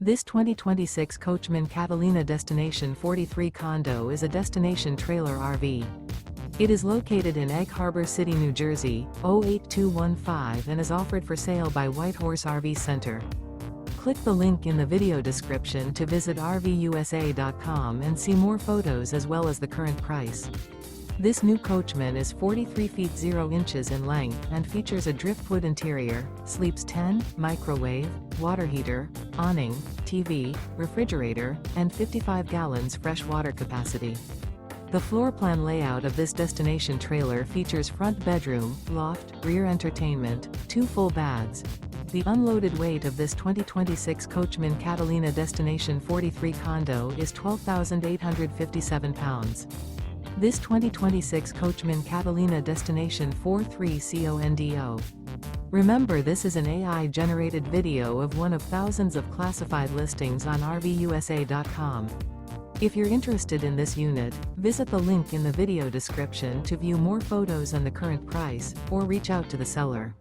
This 2026 Coachmen Catalina Destination 43 condo is a destination trailer RV. It is located in Egg Harbor City, New Jersey, 08215 and is offered for sale by Whitehorse RV Center. Click the link in the video description to visit RVUSA.com and see more photos as well as the current price. This new Coachmen is 43 feet 0 inches in length and features a driftwood interior, sleeps 10, microwave, water heater, awning, TV, refrigerator, and 55 gallons fresh water capacity. The floor plan layout of this destination trailer features front bedroom, loft, rear entertainment, 2 full baths. The unloaded weight of this 2026 Coachmen Catalina Destination 43 condo is 12,857 pounds. This 2026 Coachmen Catalina Destination 43 condo. Remember, this is an AI-generated video of one of thousands of classified listings on RVUSA.com. If you're interested in this unit, visit the link in the video description to view more photos and the current price, or reach out to the seller.